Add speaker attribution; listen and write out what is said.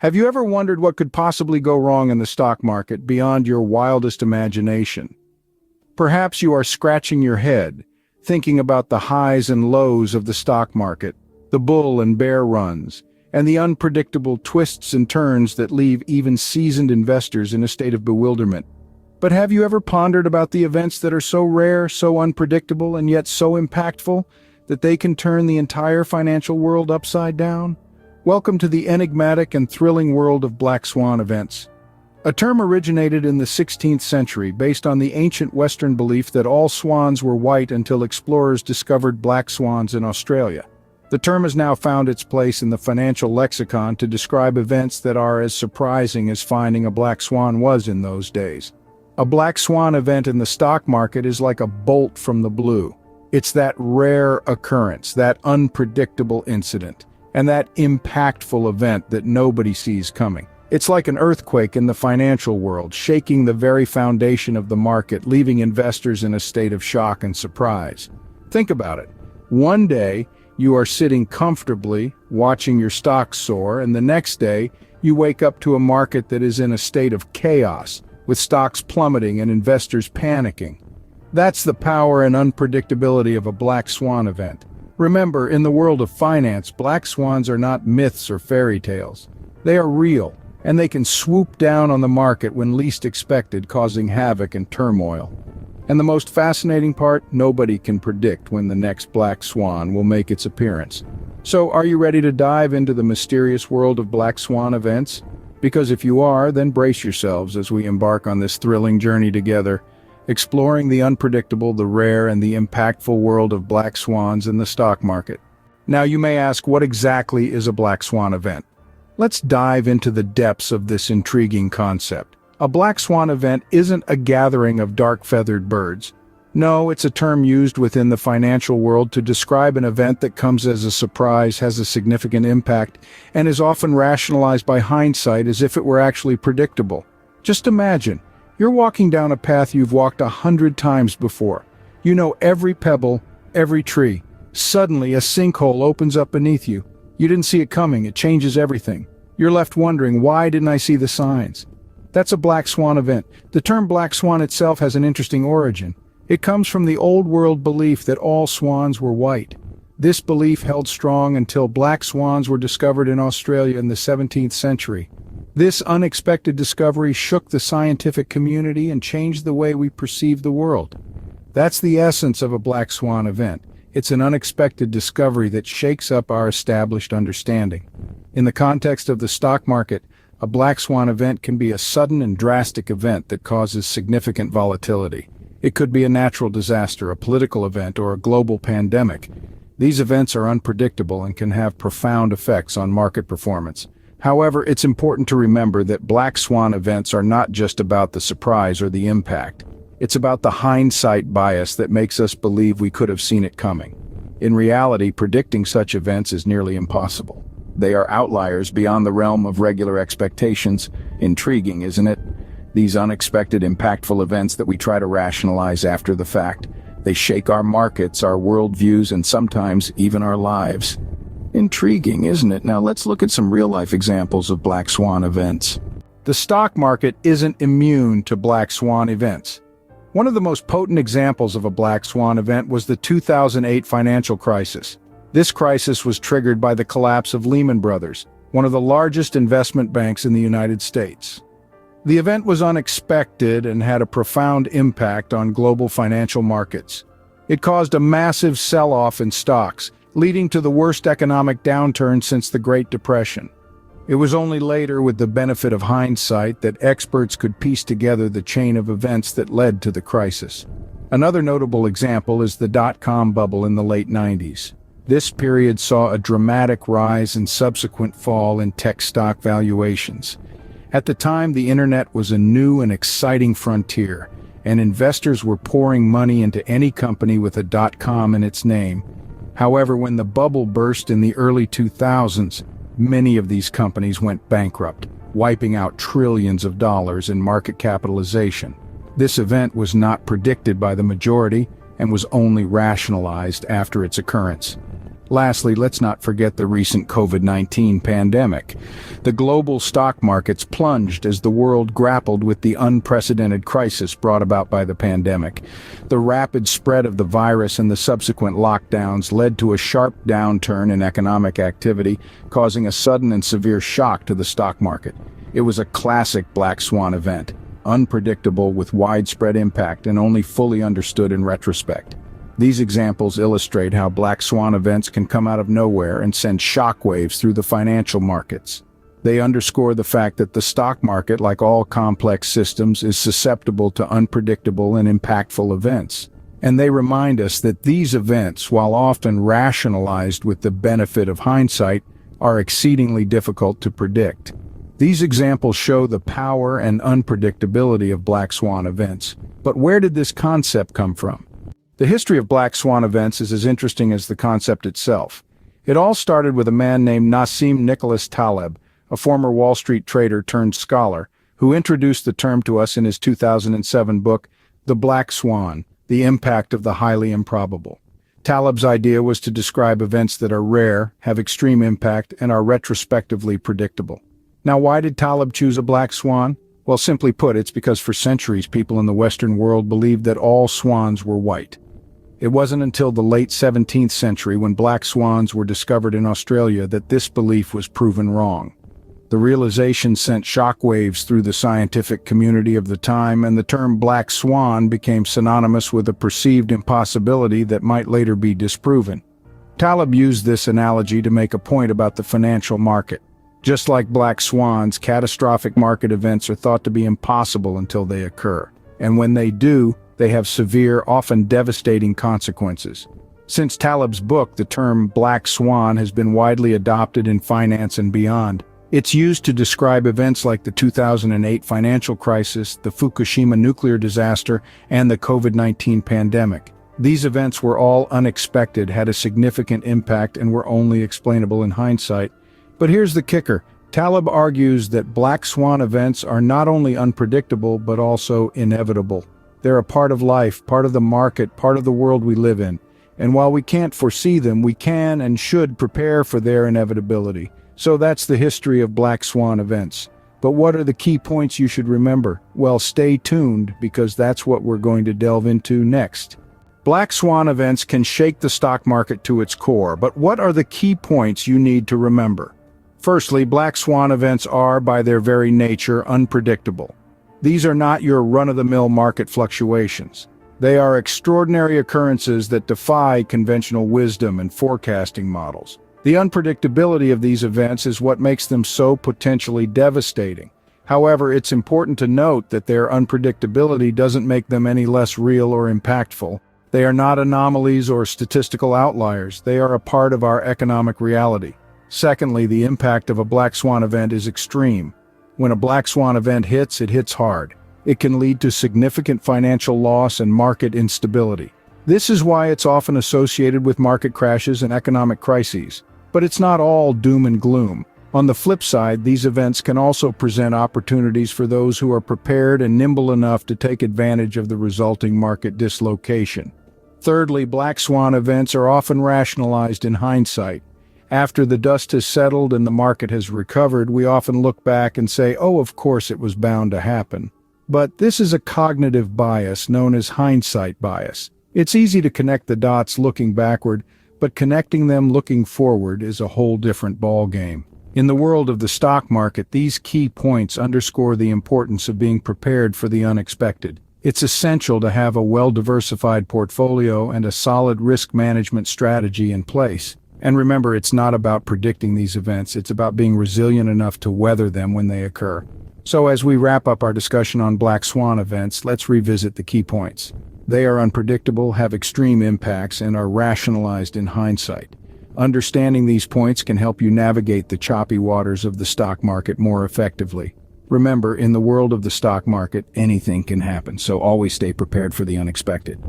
Speaker 1: Have you ever wondered what could possibly go wrong in the stock market beyond your wildest imagination? Perhaps you are scratching your head, thinking about the highs and lows of the stock market, the bull and bear runs, and the unpredictable twists and turns that leave even seasoned investors in a state of bewilderment. But have you ever pondered about the events that are so rare, so unpredictable, and yet so impactful that they can turn the entire financial world upside down? Welcome to the enigmatic and thrilling world of Black Swan Events. A term originated in the 16th century based on the ancient Western belief that all swans were white until explorers discovered black swans in Australia. The term has now found its place in the financial lexicon to describe events that are as surprising as finding a black swan was in those days. A black swan event in the stock market is like a bolt from the blue. It's that rare occurrence, that unpredictable incident, and that impactful event that nobody sees coming. It's like an earthquake in the financial world, shaking the very foundation of the market, leaving investors in a state of shock and surprise. Think about it. One day, you are sitting comfortably, watching your stocks soar, and the next day, you wake up to a market that is in a state of chaos, with stocks plummeting and investors panicking. That's the power and unpredictability of a black swan event. Remember, in the world of finance, black swans are not myths or fairy tales. They are real, and they can swoop down on the market when least expected, causing havoc and turmoil. And the most fascinating part, nobody can predict when the next black swan will make its appearance. So, are you ready to dive into the mysterious world of black swan events? Because if you are, then brace yourselves as we embark on this thrilling journey together, exploring the unpredictable, the rare, and the impactful world of black swans in the stock market. Now you may ask, what exactly is a black swan event? Let's dive into the depths of this intriguing concept. A black swan event isn't a gathering of dark-feathered birds. No, it's a term used within the financial world to describe an event that comes as a surprise, has a significant impact, and is often rationalized by hindsight as if it were actually predictable. Just imagine, you're walking down a path you've walked 100 times before. You know every pebble, every tree. Suddenly, a sinkhole opens up beneath you. You didn't see it coming, it changes everything. You're left wondering, why didn't I see the signs? That's a black swan event. The term black swan itself has an interesting origin. It comes from the old world belief that all swans were white. This belief held strong until black swans were discovered in Australia in the 17th century. This unexpected discovery shook the scientific community and changed the way we perceive the world. That's the essence of a black swan event. It's an unexpected discovery that shakes up our established understanding. In the context of the stock market, a black swan event can be a sudden and drastic event that causes significant volatility. It could be a natural disaster, a political event, or a global pandemic. These events are unpredictable and can have profound effects on market performance. However, it's important to remember that black swan events are not just about the surprise or the impact. It's about the hindsight bias that makes us believe we could have seen it coming. In reality, predicting such events is nearly impossible. They are outliers beyond the realm of regular expectations. Intriguing, isn't it? These unexpected, impactful events that we try to rationalize after the fact. They shake our markets, our worldviews, and sometimes even our lives. Intriguing, isn't it? Now let's look at some real-life examples of black swan events. The stock market isn't immune to black swan events. One of the most potent examples of a black swan event was the 2008 financial crisis. This crisis was triggered by the collapse of Lehman Brothers, one of the largest investment banks in the United States. The event was unexpected and had a profound impact on global financial markets. It caused a massive sell-off in stocks, leading to the worst economic downturn since the Great Depression. It was only later, with the benefit of hindsight, that experts could piece together the chain of events that led to the crisis. Another notable example is the dot-com bubble in the late 90s. This period saw a dramatic rise and subsequent fall in tech stock valuations. At the time, the internet was a new and exciting frontier, and investors were pouring money into any company with a .com in its name. However, when the bubble burst in the early 2000s, many of these companies went bankrupt, wiping out trillions of dollars in market capitalization. This event was not predicted by the majority and was only rationalized after its occurrence. Lastly, let's not forget the recent COVID-19 pandemic. The global stock markets plunged as the world grappled with the unprecedented crisis brought about by the pandemic. The rapid spread of the virus and the subsequent lockdowns led to a sharp downturn in economic activity, causing a sudden and severe shock to the stock market. It was a classic Black Swan event, unpredictable with widespread impact and only fully understood in retrospect. These examples illustrate how Black Swan events can come out of nowhere and send shockwaves through the financial markets. They underscore the fact that the stock market, like all complex systems, is susceptible to unpredictable and impactful events. And they remind us that these events, while often rationalized with the benefit of hindsight, are exceedingly difficult to predict. These examples show the power and unpredictability of Black Swan events. But where did this concept come from? The history of Black Swan events is as interesting as the concept itself. It all started with a man named Nassim Nicholas Taleb, a former Wall Street trader turned scholar, who introduced the term to us in his 2007 book, The Black Swan, The Impact of the Highly Improbable. Taleb's idea was to describe events that are rare, have extreme impact, and are retrospectively predictable. Now, why did Taleb choose a black swan? Well, simply put, it's because for centuries people in the Western world believed that all swans were white. It wasn't until the late 17th century, when black swans were discovered in Australia, that this belief was proven wrong. The realization sent shockwaves through the scientific community of the time, and the term black swan became synonymous with a perceived impossibility that might later be disproven. Taleb used this analogy to make a point about the financial market. Just like black swans, catastrophic market events are thought to be impossible until they occur. And when they do, they have severe, often devastating consequences. Since Taleb's book, the term black swan has been widely adopted in finance and beyond. It's used to describe events like the 2008 financial crisis, the Fukushima nuclear disaster, and the COVID-19 pandemic. These events were all unexpected, had a significant impact, and were only explainable in hindsight. But here's the kicker. Taleb argues that black swan events are not only unpredictable, but also inevitable. They're a part of life, part of the market, part of the world we live in. And while we can't foresee them, we can and should prepare for their inevitability. So that's the history of black swan events. But what are the key points you should remember? Well, stay tuned, because that's what we're going to delve into next. Black swan events can shake the stock market to its core, but what are the key points you need to remember? Firstly, black swan events are, by their very nature, unpredictable. These are not your run-of-the-mill market fluctuations. They are extraordinary occurrences that defy conventional wisdom and forecasting models. The unpredictability of these events is what makes them so potentially devastating. However, it's important to note that their unpredictability doesn't make them any less real or impactful. They are not anomalies or statistical outliers. They are a part of our economic reality. Secondly, the impact of a black swan event is extreme. When a black swan event hits, it hits hard. It can lead to significant financial loss and market instability. This is why it's often associated with market crashes and economic crises. But it's not all doom and gloom. On the flip side, these events can also present opportunities for those who are prepared and nimble enough to take advantage of the resulting market dislocation. Thirdly, black swan events are often rationalized in hindsight. After the dust has settled and the market has recovered, we often look back and say, oh, of course it was bound to happen. But this is a cognitive bias known as hindsight bias. It's easy to connect the dots looking backward, but connecting them looking forward is a whole different ballgame. In the world of the stock market, these key points underscore the importance of being prepared for the unexpected. It's essential to have a well-diversified portfolio and a solid risk management strategy in place. And remember, it's not about predicting these events, it's about being resilient enough to weather them when they occur. So as we wrap up our discussion on black swan events, let's revisit the key points. They are unpredictable, have extreme impacts, and are rationalized in hindsight. Understanding these points can help you navigate the choppy waters of the stock market more effectively. Remember, in the world of the stock market, anything can happen, so always stay prepared for the unexpected.